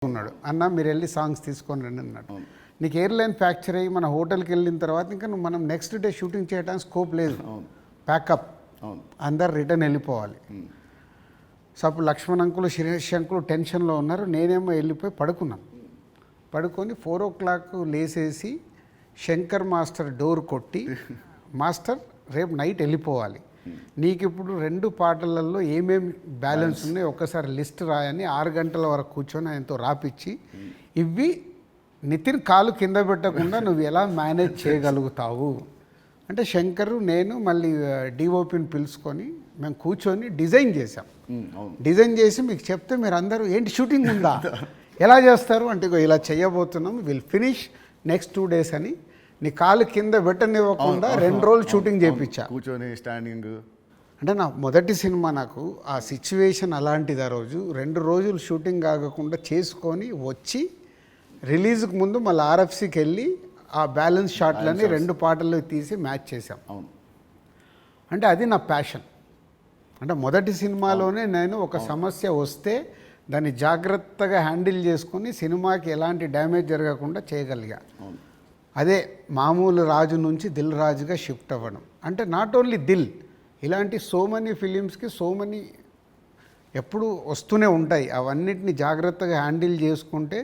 ఉన్నాడు అన్న మీరు వెళ్ళి సాంగ్స్ తీసుకొని రండి అన్నాడు. నీకు ఎయిర్లైన్ ఫ్రాక్చర్ అయ్యి మన హోటల్కి వెళ్ళిన తర్వాత ఇంకా మనం నెక్స్ట్ డే షూటింగ్ చేయడానికి స్కోప్ లేదు. ప్యాకప్ అందరు రిటర్న్ వెళ్ళిపోవాలి. సో అప్పుడు లక్ష్మణ్ అంకులు శిరీష్ అంకులు టెన్షన్లో ఉన్నారు. నేనేమో వెళ్ళిపోయి పడుకున్నాను. పడుకొని 4 o'clock లేసేసి శంకర్ మాస్టర్ డోర్ కొట్టి, మాస్టర్ రేపు నైట్ వెళ్ళిపోవాలి, నీకు ఇప్పుడు 2 పాటలలో ఏమేమి బ్యాలెన్స్ ఉన్నాయి ఒక్కసారి లిస్ట్ రాయని 6 గంటల వరకు కూర్చొని ఆయనతో రాపిచ్చి, ఇవి నితిన్ కాలు కింద పెట్టకుండా నువ్వు ఎలా మేనేజ్ చేయగలుగుతావు అంటే శంకరు నేను మళ్ళీ డిఓపిని పిలుచుకొని మేము కూర్చొని డిజైన్ చేసాం. డిజైన్ చేసి మీకు చెప్తే మీరు అందరూ ఏంటి షూటింగ్ ఉందా ఎలా చేస్తారు అంటే ఇలా చేయబోతున్నాం, విల్ ఫినిష్ నెక్స్ట్ 2 days అని నీ కాలు కింద పెట్టనివ్వకుండా 2 రోజులు షూటింగ్ చేయించా కూర్చొని స్టాండింగ్. అంటే నా మొదటి సినిమా, నాకు ఆ సిచ్యువేషన్ అలాంటిది. ఆ రోజు 2 రోజులు షూటింగ్ ఆగకుండా చేసుకొని వచ్చి రిలీజ్కి ముందు మళ్ళీ ఆర్ఎఫ్సికి వెళ్ళి ఆ బ్యాలెన్స్ షాట్లని 2 పాటలు తీసి మ్యాచ్ చేసాం. అంటే అది నా ప్యాషన్. అంటే మొదటి సినిమాలోనే నేను ఒక సమస్య వస్తే దాన్ని జాగ్రత్తగా హ్యాండిల్ చేసుకొని సినిమాకి ఎలాంటి డ్యామేజ్ జరగకుండా చేయగలిగా. అదే మామూలు రాజు నుంచి దిల్ రాజుగా షిఫ్ట్ అవ్వడం. అంటే నాట్ ఓన్లీ దిల్, ఇలాంటి సో మెనీ ఫిలిమ్స్కి సో మెనీ ఎప్పుడు వస్తూనే ఉంటాయి. అవన్నిటిని జాగ్రత్తగా హ్యాండిల్ చేసుకుంటే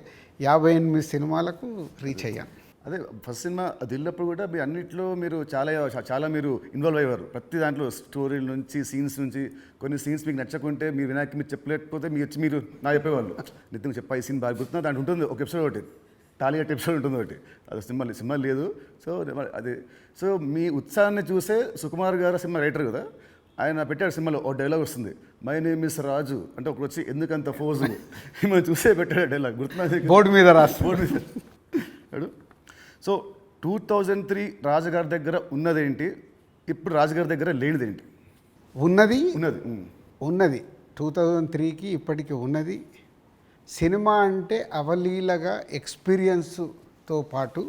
58 సినిమాలకు రీచ్ అయ్యాను. అదే ఫస్ట్ సినిమా దిల్లప్పుడు కూడా మీ అన్నింటిలో మీరు చాలా మీరు ఇన్వాల్వ్ అయ్యారు. ప్రతి దాంట్లో స్టోరీల నుంచి సీన్స్ నుంచి. కొన్ని సీన్స్ మీకు నచ్చకుంటే మీరు వినాయక్ మీరు చెప్పలేకపోతే మీరు నా చెప్పేవాళ్ళు, నితిన్ చెప్పా ఈ సీన్ బాగా గుర్తున్నా దాంట్లో ఉంటుంది ఒక ఎపిసోడ్, ఒకటి టాలీగట్ ఎపిసోడ్ ఉంటుంది ఒకటి. అది సినిమా లేదు. సో అది సో మీ ఉత్సాహాన్ని చూసే సుకుమార్ గారు సినిమా రైటర్ కదా, ఆయన పెట్టాడు సినిమాలో ఒక డైలాగ్ వస్తుంది, మై నేమ్ ఇస్ రాజు అంటే ఒకటి వచ్చి ఎందుకంత ఫోజు మిమ్మల్ని చూసే పెట్టాడు డైలాగ్, గుర్తున్నది బోర్డు మీద రాసి బోర్డు మీద. సో 2003 రాజుగారి దగ్గర ఉన్నదేంటి, ఇప్పుడు రాజుగారి దగ్గర లేనిదేంటి? ఉన్నది 2003కి ఇప్పటికి ఉన్నది. సినిమా అంటే అవలీలగా ఎక్స్పీరియన్స్తో పాటు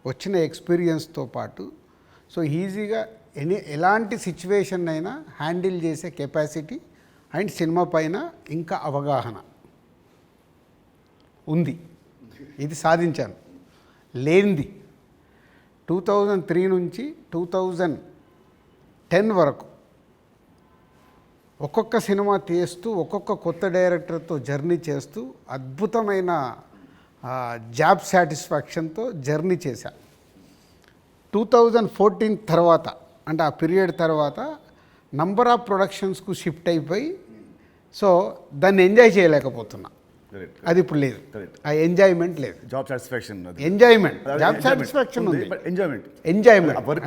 వచ్చిన ఎక్స్పీరియన్స్తో పాటు సో ఈజీగా ఎలాంటి సిచ్యువేషన్ అయినా హ్యాండిల్ చేసే కెపాసిటీ అండ్ సినిమా పైన ఇంకా అవగాహన ఉంది. ఇది సాధించాను. లేనిది 2003 నుంచి 2010 వరకు ఒక్కొక్క సినిమా తీస్తూ ఒక్కొక్క కొత్త డైరెక్టర్తో జర్నీ చేస్తూ అద్భుతమైన జాబ్ సాటిస్ఫాక్షన్తో జర్నీ చేశా. 2014 తర్వాత అంటే ఆ పీరియడ్ తర్వాత నంబర్ ఆఫ్ ప్రొడక్షన్స్కు షిఫ్ట్ అయిపోయి సో దాన్ని ఎంజాయ్ చేయలేకపోతున్నా. అది ఇప్పుడు లేదు. ఆ ఎంజాయ్మెంట్ లేదు. Job satisfaction, enjoyment, job satisfaction ఉంది. ఎంజాయ్మెంట్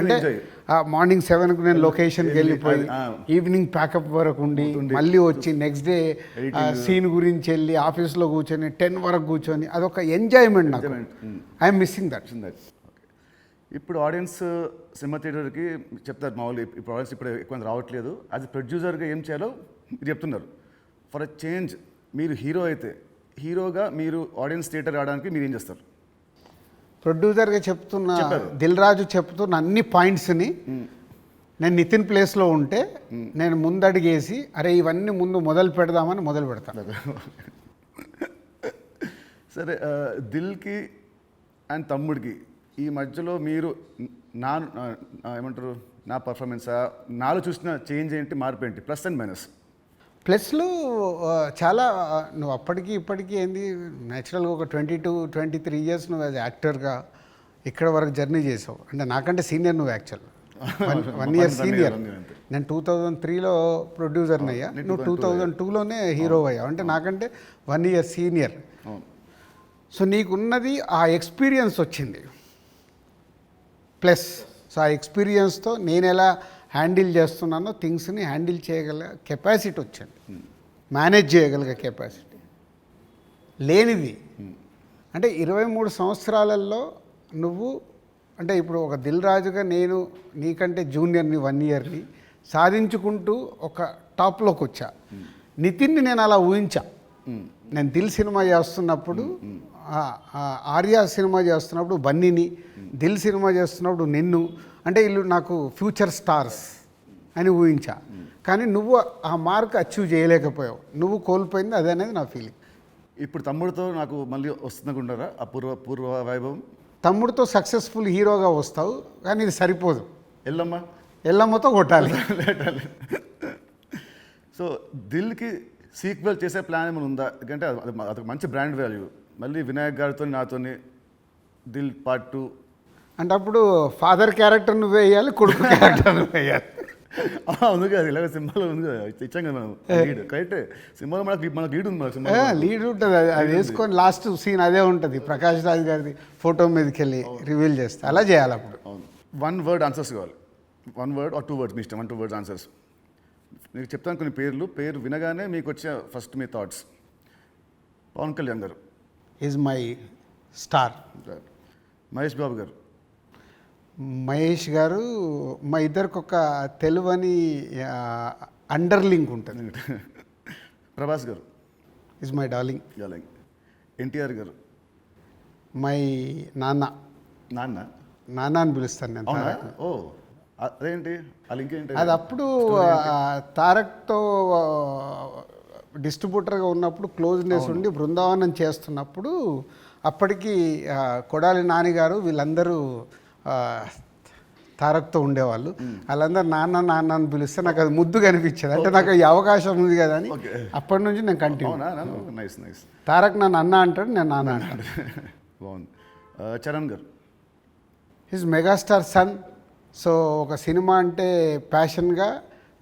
అంటే మార్నింగ్ 7కు నేను లొకేషన్కి వెళ్ళిపోయి ఈవినింగ్ ప్యాకప్ వరకు ఉండి మళ్ళీ వచ్చి నెక్స్ట్ డే సీన్ గురించి వెళ్ళి ఆఫీస్లో కూర్చొని 10 వరకు కూర్చొని అదొక ఎంజాయ్మెంట్ నాకు. I'm missing that. ఇప్పుడు ఆడియన్స్ సినిమా థియేటర్కి చెప్తారు మామూలు, ఇప్పుడు ఆడియన్స్ ఇప్పుడు ఎక్కువ రావట్లేదు. అది ప్రొడ్యూసర్గా ఏం చేయాలో మీరు చెప్తున్నారు. ఫర్ అ చేంజ్ మీరు హీరో అయితే హీరోగా మీరు ఆడియన్స్ థియేటర్ రావడానికి మీరు ఏం చేస్తారు? ప్రొడ్యూసర్గా చెప్తున్న దిల్ రాజు చెప్తున్న అన్ని పాయింట్స్ని నేను నితిన్ ప్లేస్లో ఉంటే నేను ముందడిగేసి అరే ఇవన్నీ ముందు మొదలు పెడదామని మొదలు పెడతాను. సరే, దిల్కి అండ్ తమ్ముడికి ఈ మధ్యలో మీరు ఏమంటారు నా పర్ఫార్మెన్సా, నాలో చూసిన చేంజ్ ఏంటి, మార్పు ఏంటి, ప్లస్ అండ్ మైనస్? ప్లస్లు చాలా. నువ్వు అప్పటికి ఇప్పటికీ ఏంది న్యాచురల్గా ఒక 22-23 years నువ్వు యాజ్ యాక్టర్గా ఇక్కడ వరకు జర్నీ చేసావు. అంటే నాకంటే సీనియర్ నువ్వు యాక్చువల్ 1 year సీనియర్. నేను 2003లో ప్రొడ్యూసర్ని అయ్యా, నువ్వు 2002లోనే హీరో అయ్యావు. అంటే నాకంటే 1 year సీనియర్. సో నీకున్నది ఆ ఎక్స్పీరియన్స్ వచ్చింది ప్లస్. సో ఆ ఎక్స్పీరియన్స్తో నేను ఎలా హ్యాండిల్ చేస్తున్నానో థింగ్స్ని హ్యాండిల్ చేయగల కెపాసిటీ వచ్చింది, మేనేజ్ చేయగలిగే కెపాసిటీ. లేనిది అంటే 23 సంవత్సరాలలో నువ్వు అంటే ఇప్పుడు ఒక దిల్ రాజుగా నేను నీకంటే జూనియర్ని 1 yearని సాధించుకుంటూ ఒక టాప్లోకి వచ్చా. నితిన్ని నేను అలా ఊహించా. నేను దిల్ సినిమా చేస్తున్నప్పుడు, ఆర్యా సినిమా చేస్తున్నప్పుడు బన్నీని, దిల్ సినిమా చేస్తున్నప్పుడు నిన్ను, అంటే వీళ్ళు నాకు ఫ్యూచర్ స్టార్స్ అని ఊహించా. కానీ నువ్వు ఆ మార్క్ అచీవ్ చేయలేకపోయావు. నువ్వు కోల్పోయింది అదే అనేది నా ఫీలింగ్. ఇప్పుడు తమ్ముడితో నాకు మళ్ళీ వస్తుందనుకుంటారా ఆ పూర్వ వైభవం? తమ్ముడితో సక్సెస్ఫుల్ హీరోగా వస్తావు, కానీ ఇది సరిపోదు. ఎల్లమ్మ ఎల్లమ్మతో కొట్టాలి. సో దిల్కి సీక్వెల్ చేసే ప్లాన్ ఏమైనా ఉందా? ఎందుకంటే అదొక మంచి బ్రాండ్ వాల్యూ. మళ్ళీ వినాయక్ గారితో నాతోని దిల్ పార్ట్ 2 అంటే అప్పుడు ఫాదర్ క్యారెక్టర్ నువ్వు వేయాలి, కొడుకు క్యారెక్టర్ నువ్వు వేయాలి. ఉంది కదా, ఇలాగ సినిమాలో ఉంది కదా, ఇచ్చాం కదా మనం లీడ్. కరెక్ట్, సినిమాలో మనకు లీడ్ ఉంది, మనకు సినిమా లీడ్ ఉంటుంది. అది వేసుకొని లాస్ట్ సీన్ అదే ఉంటుంది, ప్రకాష్ రాజ్ గారిది ఫోటో మీదకి వెళ్ళి రివీల్ చేస్తే అలా చేయాలి. అప్పుడు అవును, 1 word ఆన్సర్స్ కావాలి. 1 word or 2 words, మీ ఇష్టం. 1-2 words ఆన్సర్స్. మీకు చెప్తాను కొన్ని పేరు వినగానే మీకు వచ్చే ఫస్ట్ మీ థాట్స్. పవన్ కళ్యాణ్ గారు, is my star. Mahesh Babu గారు, మహేష్ గారు మా ఇద్దరికి ఒక తెలువని అండర్లింక్ ఉంటుంది. ప్రభాస్ గారు, ఈజ్ మై డార్లింగ్. ఎన్టీఆర్ గారు, మై నాన్న. నాన్న అని పిలుస్తాను నేను. అవునా? ఓ అదేంటి ఆ లింక్ ఏంటి? అది అప్పుడు తారక్తో డిస్ట్రిబ్యూటర్గా ఉన్నప్పుడు క్లోజ్నెస్ ఉండి బృందావనం చేస్తున్నప్పుడు అప్పటికి కొడాలి నానిగారు వీళ్ళందరూ తారక్తో ఉండేవాళ్ళు. వాళ్ళందరూ నాన్న నాన్న అని పిలిస్తే నాకు అది ముద్దుగా అనిపించేది. అంటే నాకు ఈ అవకాశం ఉంది కదా అని అప్పటి నుంచి నేను కంటిన్యూ. నైస్. తారక్ నన్ను అన్న అంటాడు, నేను నాన్న అంటాడు. బాగుంది. చరణ్ గారు, హిజ్ మెగాస్టార్ సన్. సో ఒక సినిమా అంటే ప్యాషన్గా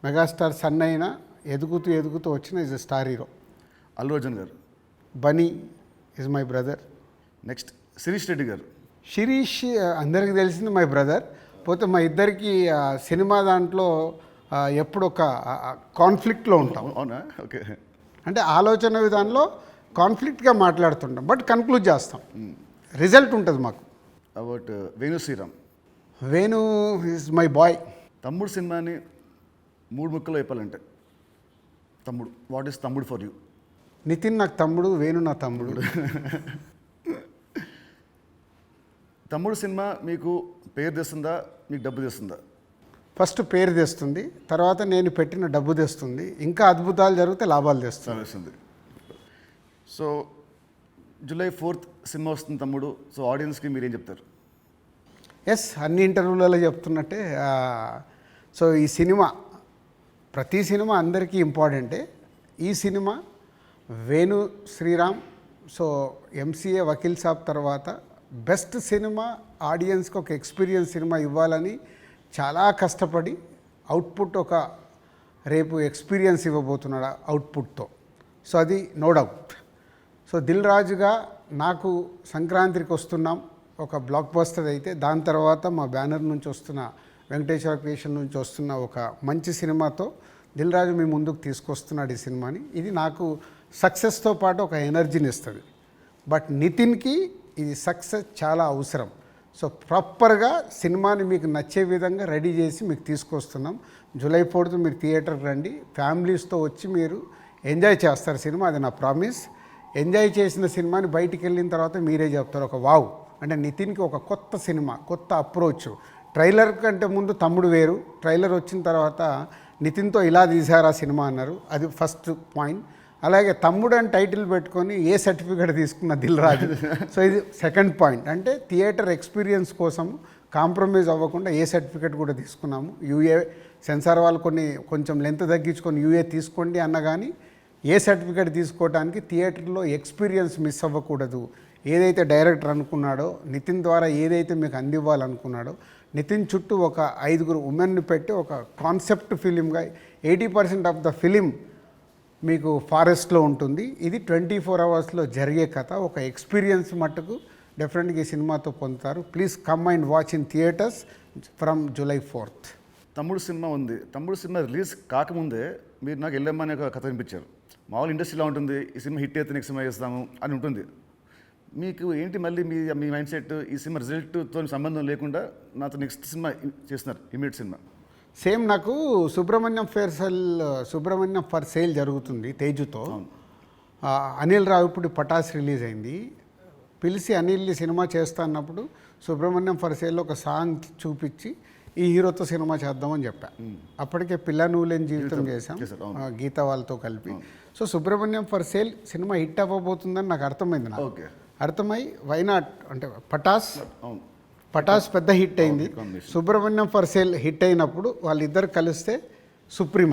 మెగాస్టార్ సన్ అయినా ఎదుగుతూ వచ్చిన is a star hero. Allu Arjun గారు, Bunny is my brother. Next Sirish Reddy గారు. శిరీష్ అందరికీ తెలిసింది మై బ్రదర్. పోతే మా ఇద్దరికి సినిమా దాంట్లో ఎప్పుడు ఒక కాన్ఫ్లిక్ట్లో ఉంటాం. అవునా? ఓకే. అంటే ఆలోచన విధానంలో కాన్ఫ్లిక్ట్గా మాట్లాడుతుంటాం, బట్ కన్క్లూడ్ చేస్తాం. రిజల్ట్ ఉంటుంది మాకు. About Venu Sriram. Venu is my boy. Thammudu సినిమాని 3 ముక్కలు చెప్పాలంటే తమ్ముడు, what is Thammudu for you? Nithin నాకు తమ్ముడు, వేణు నా తమ్ముడు. తమ్ముడు సినిమా మీకు పేరు తెస్తుందా, మీకు డబ్బు తెస్తుందా? ఫస్ట్ పేరు తెస్తుంది, తర్వాత నేను పెట్టిన డబ్బు తెస్తుంది, ఇంకా అద్భుతాలు జరిగితే లాభాలు తెస్తుంది. సో July 4th సినిమా వస్తుంది తమ్ముడు. సో ఆడియన్స్కి మీరేం చెప్తారు? ఎస్, అన్ని ఇంటర్వ్యూలలో చెప్తున్నట్టే. సో ఈ సినిమా, ప్రతి సినిమా అందరికీ ఇంపార్టెంటే. ఈ సినిమా వేణు శ్రీరామ్, సో ఎంసీఏ వకీల్ సాబ్ తర్వాత బెస్ట్ సినిమా, ఆడియన్స్కి ఒక ఎక్స్పీరియన్స్ సినిమా ఇవ్వాలని చాలా కష్టపడి అవుట్పుట్ ఒక రేపు ఎక్స్పీరియన్స్ ఇవ్వబోతున్నాడు అవుట్పుట్తో. సో అది నో డౌట్. సో దిల్ రాజుగా నాకు సంక్రాంతికి వస్తున్నాం ఒక బ్లాక్ బస్టర్ అయితే, దాని తర్వాత మా బ్యానర్ నుంచి వస్తున్న వెంకటేశ్వర క్రియేషన్ నుంచి వస్తున్న ఒక మంచి సినిమాతో దిల్ రాజు మీ ముందుకు తీసుకొస్తున్నాడు ఈ సినిమాని. ఇది నాకు సక్సెస్తో పాటు ఒక ఎనర్జీని ఇస్తుంది. బట్ నితిన్కి ఇది సక్సెస్ చాలా అవసరం. సో ప్రాపర్గా సినిమాని మీకు నచ్చే విధంగా రెడీ చేసి మీకు తీసుకొస్తున్నాం. July 4th మీరు థియేటర్కి రండి, ఫ్యామిలీస్తో వచ్చి మీరు ఎంజాయ్ చేస్తారు సినిమా, అది నా ప్రామిస్. ఎంజాయ్ చేసిన సినిమాని బయటికి వెళ్ళిన తర్వాత మీరే చెప్తారు ఒక వావ్, అంటే నితిన్కి ఒక కొత్త సినిమా, కొత్త అప్రోచ్. ట్రైలర్ కంటే ముందు తమ్ముడు వేరు, ట్రైలర్ వచ్చిన తర్వాత నితిన్తో ఇలా తీశారు ఆ సినిమా అన్నారు, అది ఫస్ట్ పాయింట్. అలాగే తమ్ముడు అని టైటిల్ పెట్టుకొని ఏ సర్టిఫికేట్ తీసుకున్న దిల్ రాజు. సో ఇది సెకండ్ పాయింట్. అంటే థియేటర్ ఎక్స్పీరియన్స్ కోసం కాంప్రమైజ్ అవ్వకుండా ఏ సర్టిఫికేట్ కూడా తీసుకున్నాము. యూఏ సెన్సార్ వాళ్ళు కొంచెం లెంత్ తగ్గించుకొని యూఏ తీసుకోండి అన్న కానీ ఏ సర్టిఫికేట్ తీసుకోవడానికి థియేటర్లో ఎక్స్పీరియన్స్ మిస్ అవ్వకూడదు. ఏదైతే డైరెక్టర్ అనుకున్నాడో, నితిన్ ద్వారా ఏదైతే మీకు అందివ్వాలనుకున్నాడో, నితిన్ చుట్టూ ఒక 5 ఉమెన్ని పెట్టి ఒక కాన్సెప్ట్ ఫిలింగా 80% ఆఫ్ ద ఫిలిం మీకు ఫారెస్ట్లో ఉంటుంది. ఇది 24 అవర్స్లో జరిగే కథ, ఒక ఎక్స్పీరియన్స్ మట్టుకు డెఫినెట్గా ఈ సినిమాతో పొందుతారు. Please come and watch in theatres from July 4th. తమ్ముడు సినిమా ఉంది. తమ్ముడు సినిమా రిలీజ్ కాకముందే మీరు నాకు ఎల్లమ్మ అనే ఒక కథ వినిపించారు. మామూలు ఇండస్ట్రీలో ఉంటుంది, ఈ సినిమా హిట్ అయితే నెక్స్ట్ సినిమా చేస్తాము అని ఉంటుంది. మీకు ఏంటి మళ్ళీ మీ మైండ్ సెట్, ఈ సినిమా రిజల్ట్తో సంబంధం లేకుండా నాతో నెక్స్ట్ సినిమా చేస్తున్నారు, ఇమీడియట్ సినిమా? సేమ్ నాకు సుబ్రహ్మణ్యం ఫర్ సేల్ జరుగుతుంది తేజుతో. అనిల్ రావిపూడి పటాస్ రిలీజ్ అయింది. పిలిచి అనిల్ సినిమా చేస్తా అన్నప్పుడు సుబ్రహ్మణ్యం ఫర్ సేల్లో ఒక సాంగ్ చూపించి ఈ హీరోతో సినిమా చేద్దామని చెప్పా. అప్పటికే పిల్ల నువ్వు లేని జీవితం చేశాం గీత వాళ్ళతో కలిపి. సో సుబ్రహ్మణ్యం ఫర్ సేల్ సినిమా హిట్ అవ్వబోతుందని నాకు అర్థమైంది. నాకు ఓకే. అర్థమై వైనాట్ అంటే పటాస్ అవును. పటాస్ పెద్ద హిట్ అయింది. సుబ్రహ్మణ్యం ఫర్ సేల్ హిట్ అయినప్పుడు వాళ్ళిద్దరు కలిస్తే సుప్రీం